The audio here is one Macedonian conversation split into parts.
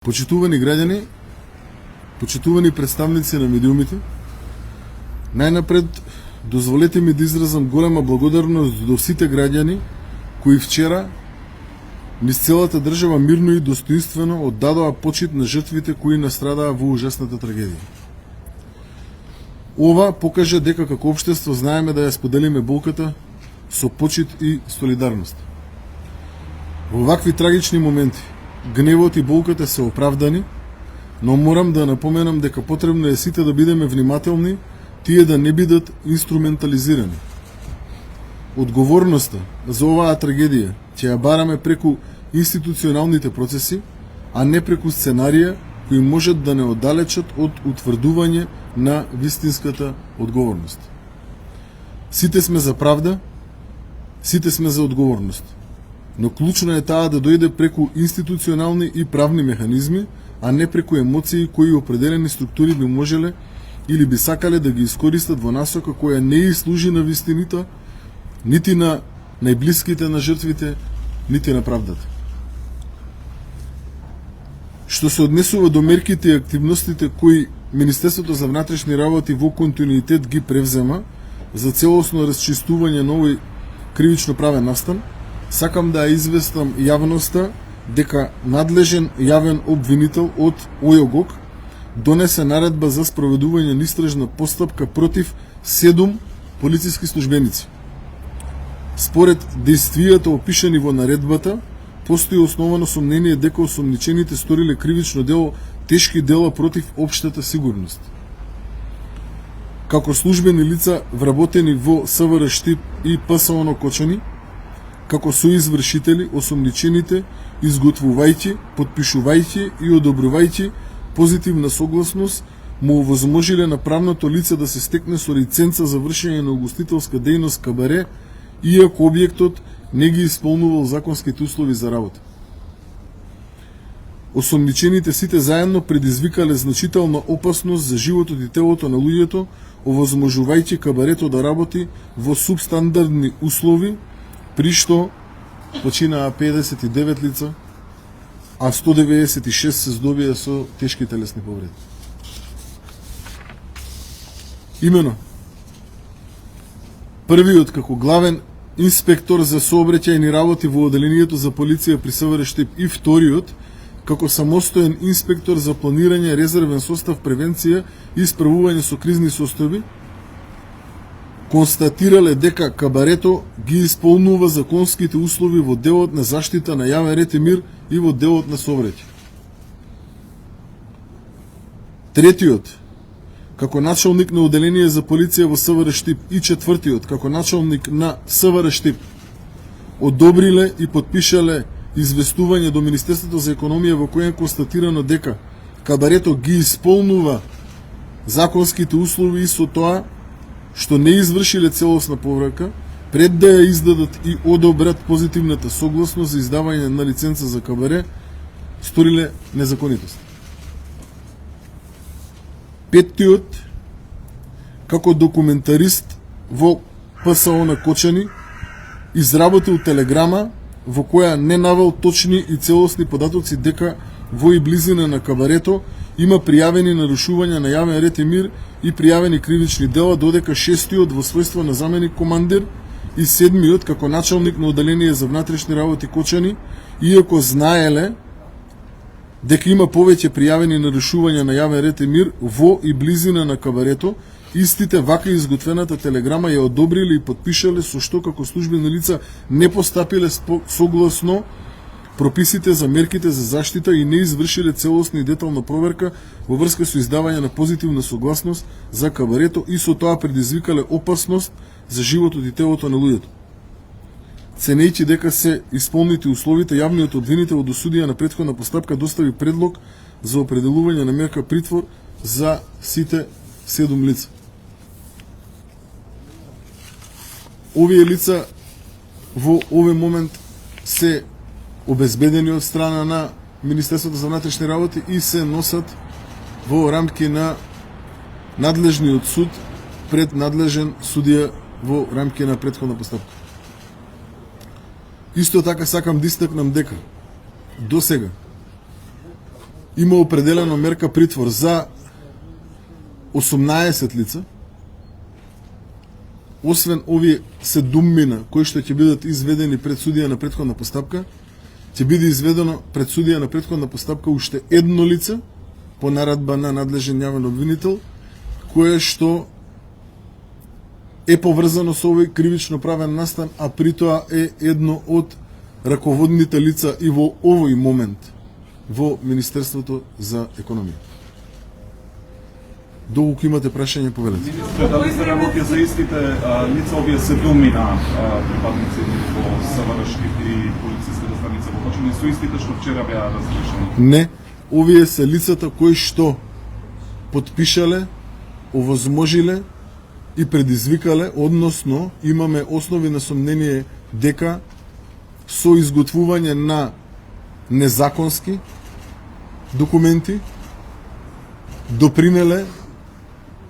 Почитувани граѓани, почитувани представници на медиумите, најнапред дозволете ми да изразам голема благодарност до сите граѓани кои вчера низ целата држава мирно и достоинствено оддадоа почит на жртвите кои настрадаа во ужасната трагедија. Ова покажа дека како општество знаеме да ја споделиме болката со почит и солидарност. Во вакви трагични моменти гневот и болката се оправдани, но морам да напоменам дека потребно е сите да бидеме внимателни, тие да не бидат инструментализирани. Одговорноста за оваа трагедија ќе ја бараме преку институционалните процеси, а не преку сценарија кои можат да не оддалечат од утврдување на вистинската одговорност. Сите сме за правда, сите сме за одговорност. Но клучно е таа да дојде преку институционални и правни механизми, а не преку емоции кои определени структури би можеле или би сакале да ги искористат во насока која не и служи на вистината, нити на најблиските на жртвите, нити на правдата. Што се однесува до мерките и активностите кои Министерството за внатрешни работи во континуитет ги превзема за целосно расчистување на овој кривично правен настан, сакам да ја известам јавноста дека надлежен јавен обвинител од ОЈОГОК донесе наредба за спроведување на истражна постапка против 7 полициски службеници. Според дејствијата опишани во наредбата, постои основано сомнение дека осомничените сториле кривично дело тешки дела против општата сигурност. Како службени лица вработени во СВР Штип и ПСО Кочани, како соизвршители, осомничените, изготвувајќи, потпишувајќи и одобрувајќи позитивна согласност, му овозможиле на правното лице да се стекне со лиценца за вршење на угостителска дејност кабаре, иако објектот не ги исполнувал законските услови за работа. Осомничените сите заедно предизвикале значителна опасност за животот и телото на луѓето, овозможувајќи кабарето да работи во субстандардни услови, при што починаа 59 лица, а 196 се здобија со тешки телесни повреди. Имено, првиот како главен инспектор за сообраќајни работи во оделението за полиција при СВР Штип и вториот како самостоен инспектор за планирање, резервен состав, превенција и справување со кризни состојби, констатирале дека кабарето ги исполнува законските услови во делот на заштита на јавен ред и мир и во делот на сообраќај. Третиот, како началник на оделение за полиција во СВР Штип и четвртиот, како началник на СВР Штип, одобриле и подпишале известување до Министерството за економија во кој е констатирано дека кабарето ги исполнува законските услови и со тоа што не извршиле целосна поврака, пред да ја издадат и одобрат позитивната согласност за издавање на лиценца за кабаре, сториле незаконитост. Петтиот, како документарист во ПСО на Кочани, изработил телеграма во која не навел точни и целосни податоци дека во и близина на кабарето има пријавени нарушувања на јавен ред и мир и пријавени кривични дела, додека шестиот во својство на заменик командир и седмиот како началник на оделение за внатрешни работи Кочани, иако знаеле дека има повеќе пријавени нарушувања на јавен ред и мир во и близина на кабарето, истите вака изготвената телеграма ја одобриле и подпишале, со што како службени лица не постапиле согласно прописите за мерките за заштита и не извршиле целосна и детална проверка во врска со издавање на позитивна согласност за кабарето и со тоа предизвикале опасност за животот и телото на луѓето. Ценејќи дека се исполнити условите, јавниот обвинител до судија на претходна постапка достави предлог за определување на мерка притвор за сите 7 лица. Овие лица во овој момент се обезбедени од страна на Министерството за внатрешни работи и се носат во рамки на надлежниот суд пред надлежен судија во рамки на претходна постапка. Исто така сакам да истакнам дека до сега има определено мерка притвор за 18 лица, освен овие 7 кои што ќе бидат изведени пред судија на претходна постапка, ќе биде изведено пред судија на претходна постапка уште едно лице по наредба на надлежен јавен обвинител, кое што е поврзано со овој кривично правен настан, а при тоа е едно од раководните лица и во овој момент во Министерството за економија. Доколку имате прашање, повелете. Дали се работи за истите лица, овие 7 припадници во СВР-шките и полициската станица во Кочани, со истите што вчера беа разрешени? Не, овие се лицата кои што потпишале, овозможиле и предизвикале, односно имаме основи на сомнение дека со изготвување на незаконски документи допринеле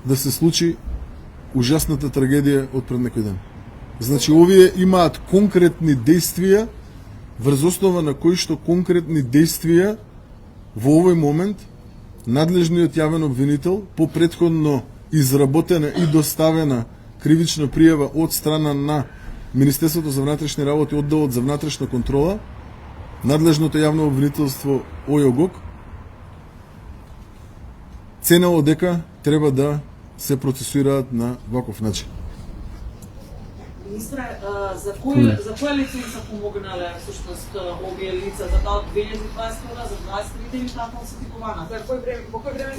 да се случи ужасната трагедија од пред некој ден. Значи, овие имаат конкретни действија, врз основа на кои што конкретни действија во овој момент надлежниот јавен обвинител по претходно изработена и доставена кривична пријава од страна на Министерството за внатрешни работи, одделот за внатрешна контрола, надлежното јавно обвинителство ОЈОГОК, ценело дека треба да се процесуираат на ваков начин. Министре, за која лиценца помогнале всушност овие лица за таа 2020 за 23 или така фалсификована? Во кој време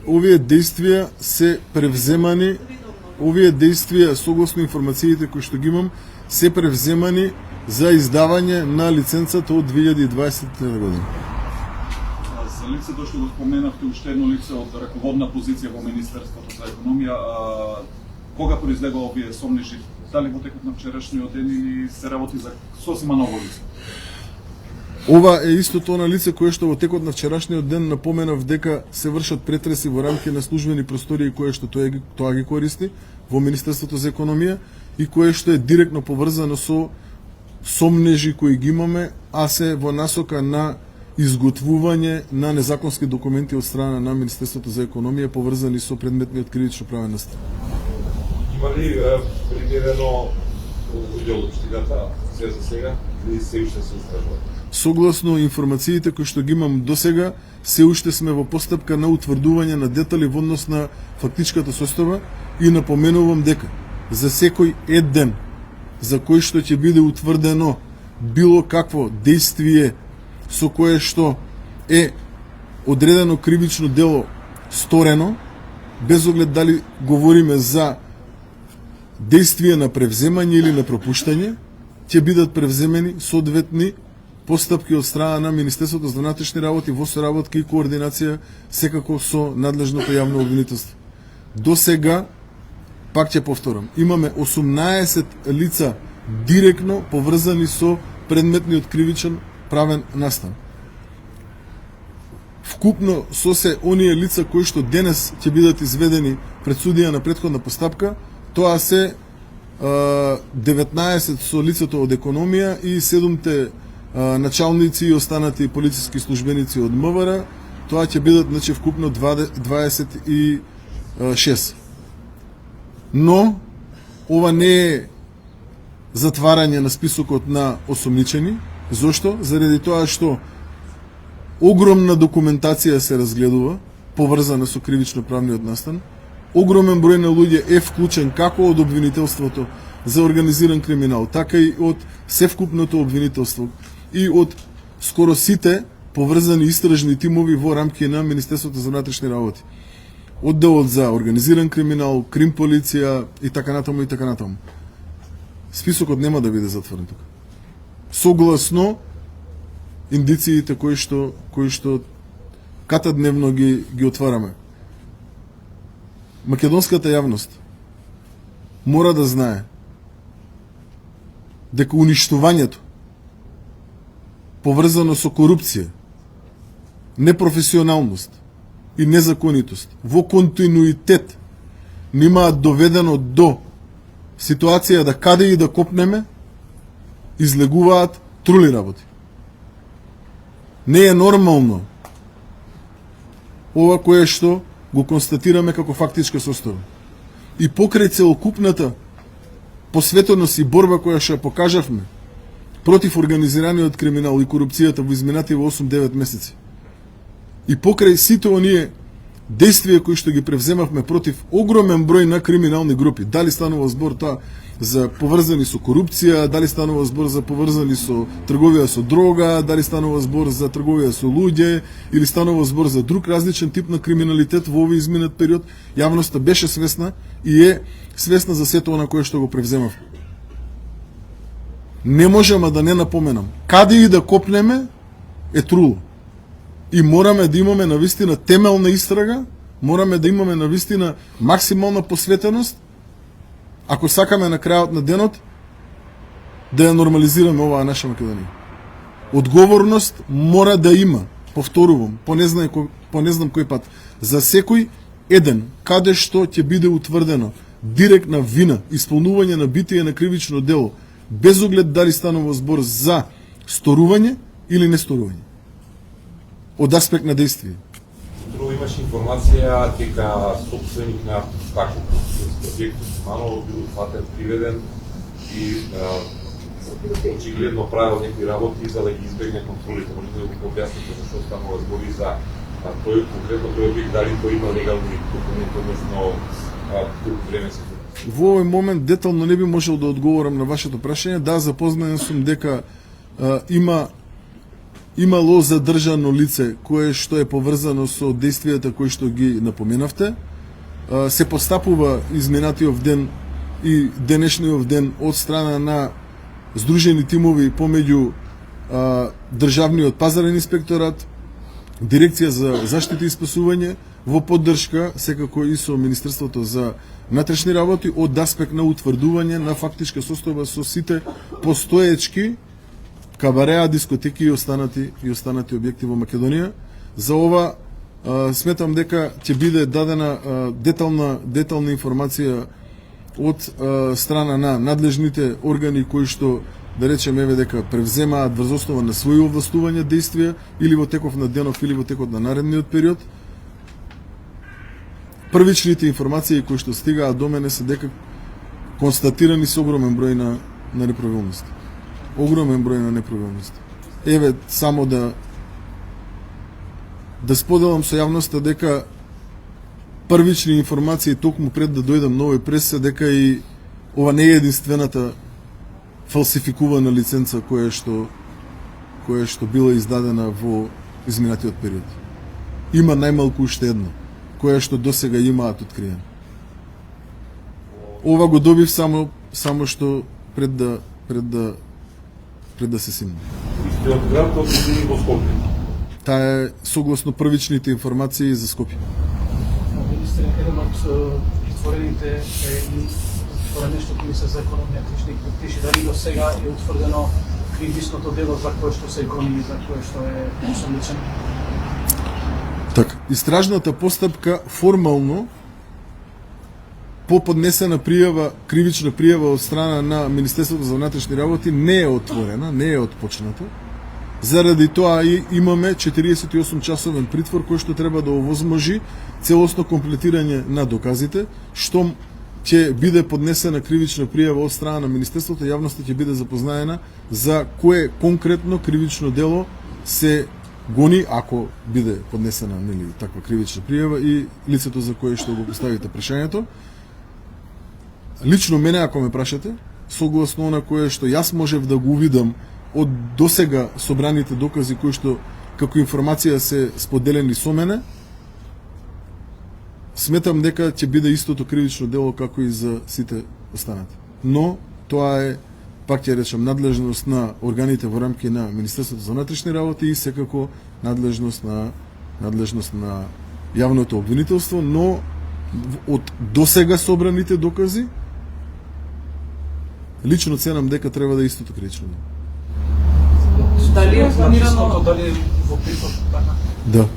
Овие действија се превземани, овие действија согласно информациите кои што ги имам се превземани за издавање на лиценцата од 2020 година. За лицето што го споменавте, уште едно лице од раководна позиција во Министерството за економија, кога произлегува овие сомнежи? Дали во текот на вчерашниот ден или се работи за сосема ново лице? Ова е истото на лице кое што во текот на вчерашниот ден напоменав дека се вршат претреси во рамки на службени простории кое што тоа ги користи во Министерството за економија и кое што е директно поврзано со сомнежи кои ги имаме, а се во насока на изготвување на незаконски документи од страна на Министерството за економија поврзани со предметниот кривично правен настан. Има ли примерено дело општината се за сега или се уште се истражува? Согласно информациите кои што ги имам досега, се уште сме во постапка на утврдување на детали во однос на фактичката состава и напоменувам дека за секој ден за кој што ќе биде утврдено било какво действие со кое што е одредено кривично дело сторено, без оглед дали говориме за действие на превземање или на пропуштање, ќе бидат превземени соодветни постапки од страна на Министерството за внатрешни работи во соработка и координација секако со надлежното јавно обвинителство. До сега, пак ќе повторам, имаме 18 лица директно поврзани со предметниот кривичен правен настан. Вкупно со се оние лица кои што денес ќе бидат изведени пред судија на претходна постапка, тоа се 19 со лицето од економија и 7 началници и останати полициски службеници од МВР, тоа ќе бидат значи вкупно 26. Но ова не е затварање на списокот на осомничени. Зошто? Заради тоа што огромна документација се разгледува поврзана со кривично правниот настан. Огромен број на луѓе е вклучен како од обвинителството за организиран криминал, така и од севкупното обвинителство и од скоро сите поврзани истражни тимови во рамки на Министерството за внатрешни работи. Одделот за организиран криминал, крим полиција и така натаму и така натаму. Списокот нема да биде затворен тука. Согласно индициите кои што катадневно ги отвараме. Македонската јавност мора да знае дека уништувањето поврзано со корупција, непрофесионалност и незаконитост во континуитет нимаат доведено до ситуација да каде и да копнеме излегуваат трули работи. Не е нормално ова кое што го констатираме како фактичка состојба. И покрај целокупната посветеност и борба која што покажавме против организираниот криминал и корупцијата во изминативе 8-9 месеци, и покрај сите оние действија кои што ги превземавме против огромен број на криминални групи, дали станува збор тоа за поврзани со корупција, дали станува збор за поврзани со трговија со дрога, дали станува збор за трговија со луѓе, или станува збор за друг различен тип на криминалитет во овој изминат период, јавноста беше свесна и е свесна за сето она кое што го превземав. Не можеме да не напоменам, каде и да копнеме е труло. И мораме да имаме навистина темелна истрага, мораме да имаме навистина максимална посветеност, ако сакаме на крајот на денот да ја нормализираме оваа наша Македонија. Одговорност мора да има, повторувам, по не знам кој пат, за секој еден, каде што ќе биде утврдено директна вина, исполнување на битие на кривично дело, без оглед дали станува збор за сторување или не сторување. Од аспект на действие. Друго имаш информација дека собственик на таков објект Мано бил фатен, приведен и очигледно правил некои работи за да ги избегне контролите. Може да го објасните зашто станува збори за тој конкретно тој објект, дали тој има легални документи, односно колку време се. Во овој момент детално не би можел да одговорам на вашето прашање. Да, запознаен сум дека имало задржано лице кое што е поврзано со действијата кои што ги напоменавте. Се постапува изминатиот ден и денешниот ден од страна на здружени тимови помеѓу Државниот пазарен инспекторат, Дирекција за заштита и спасување, во поддршка секако и со Министерството за внатрешни работи од аспект на утврдување на фактичка состојба со сите постоечки кабареа, дискотеки и останати објекти во Македонија. За ова сметам дека ќе биде дадена детална информација од страна на надлежните органи кои што, да речеме, еве дека превземаат врз основа на своји овластувања действија или во теков на денов или во текот на наредниот период. Првичните информации кои што стигаат до мене се дека констатирани со огромен број на неправилности. Огромен број на неправилности. Еве само да споделам со јавноста дека првични информации токму пред да дојдам на овој прес дека и ова не е единствената фалсификувана лиценца која што била издадена во изминатиот период. Има најмалку уште една, која што досега имаат откриено. Ова го добив само што пред да се симна. Истиот град одиде во Скопје. Таа е согласно првичните информации за Скопје. Министре, еден од отворените нешто кои се за економија кришни критичи, дали до сега е утврдено кривичното дело за кое што се гони и за кое што е осомничен? Така, истражната постапка формално по поднесена пријава, кривична пријава од страна на Министерството за внатрешни работи не е отворена, не е отпочната. Заради тоа и имаме 48 часовен притвор кој што треба да овозможи целосно комплетирање на доказите, што ќе биде поднесена кривична пријава од страна на Министерството, јавноста ќе биде запознаена за кое конкретно кривично дело се гони, ако биде поднесена таква кривична пријава и лицето за кое што го поставите прашањето. Лично мене, ако ме прашате, согласно на кое што јас можев да го видам од досега собраните докази кои што како информација се споделени со мене, сметам дека ќе биде истото кривично дело како и за сите останати. Но тоа е, пак ќе речам, надлежност на органите во рамки на Министерството за внатрешни работи и секако надлежност на јавното обвинителство, но од досега собраните докази лично ценам дека треба да е истото кривично дело. Дали е планирано дали во притвор така? Да.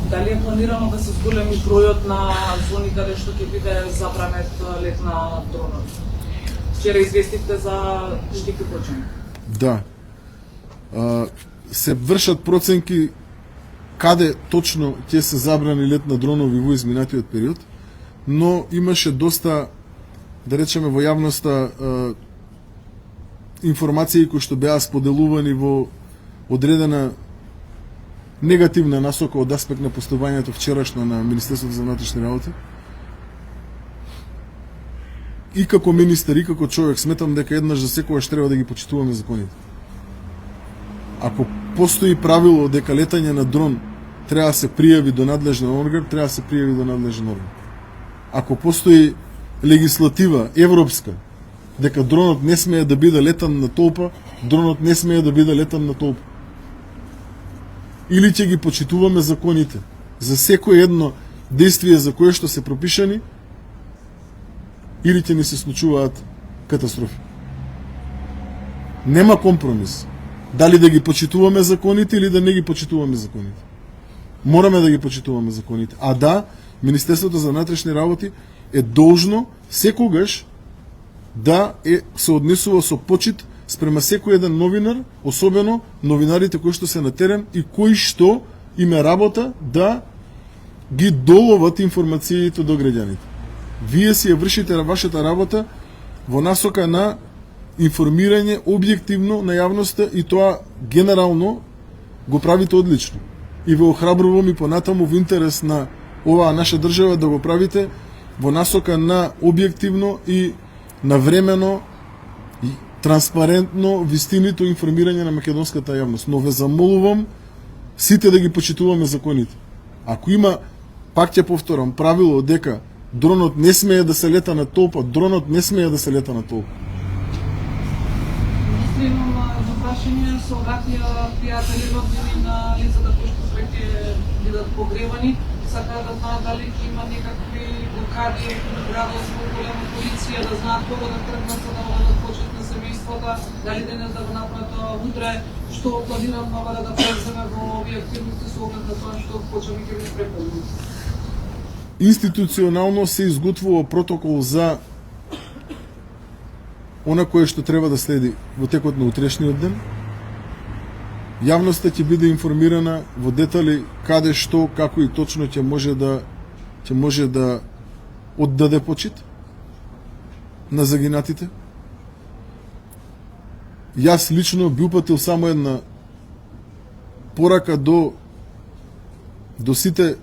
Дали е планирано да се зголеми бројот на зони каде што ќе биде забранет лет на дронови? Вчера известивте за Штико Почен. Да. Се вршат проценки каде точно ќе се забрани лет на дронови во изминатиот период, но имаше доста, да речеме, во јавноста информации кои што беа споделувани во одредена негативна насока од аспект на постапувањето вчерашно на Министерството за внатрешни работи. И како министер, и како човек сметам дека еднаш за секогаш треба да ги почитуваме законите. Ако постои правило дека летање на дрон треба да се пријави до надлежен орган, треба да се пријави до надлежен орган. Ако постои легислатива европска дека дронот не смее да биде летан на толпа, дронот не смее да биде летан на толпа. Или ќе ги почитуваме законите за секој едно действие за кое што се пропишани, или ќе ни се случуваат катастрофи. Нема компромис. Дали да ги почитуваме законите или да не ги почитуваме законите. Мораме да ги почитуваме законите. А да, Министерството за внатрешни работи е должно секогаш да се однесува со почит спрема секој еден новинар, особено новинарите кои што се на терен и кои што име работа да ги доловат информациите до граѓаните. Вие си ја вршите вашата работа во насока на информирање објективно на јавноста и тоа генерално го правите одлично. И ве охрабрувам и понатаму во интерес на оваа наша држава да го правите во насока на објективно и навремено и транспарентно вистинито информирање на македонската јавност. Но ве замолувам сите да ги почитуваме законите. Ако има, пак ќе повторам, правило дека дронот не смее да се лета на толпа, дронот не смее да се лета на толпа. Имам едно прашање, се обратија пријатели роднини на лицата кои што веќе бидат погребани. Сакаат да знаат дали ќе има некакви блокади, градот со голема полиција, да знаат кога да тргнат за да одат почет на семејствата, дали денес да го направат утре, што планирам МВР да преземе во овие активности со оглед на тоа што почнеме ќе ви преполни. Институционално се изготвува протокол за она кое што треба да следи во текот на утрешниот ден. Јавноста ќе биде информирана во детали каде, што, како и точно ќе може да оддаде почит на загинатите. Јас лично би упатил само една порака до сите,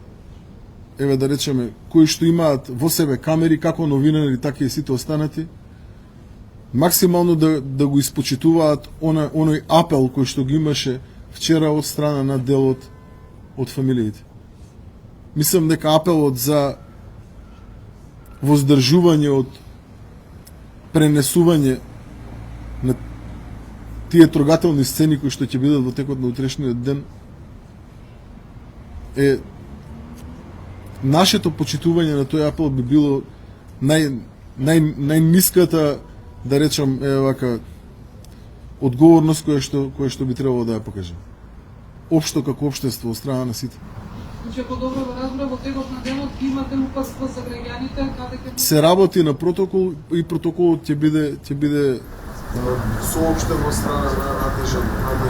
еве да речеме, кои што имаат во себе камери, како новинари, така и сите останати, максимално да го испочитуваат оној апел кој што го имаше вчера од страна на делот од фамилиите. Мислам дека апелот за воздржување од пренесување на тие трогателни сцени кои што ќе бидат во текот на утрешниот ден е нашето почитување на тој апел би било најниската, да речам, вака одговорност која што би требало да ја покажем. Општо како општество од страна на сите. Значи, ако добро го разбра, во текот на денот имате упатства за граѓаните, каде ќе се работи на протокол и протоколот ќе биде соопштен од страна на надлежен орган.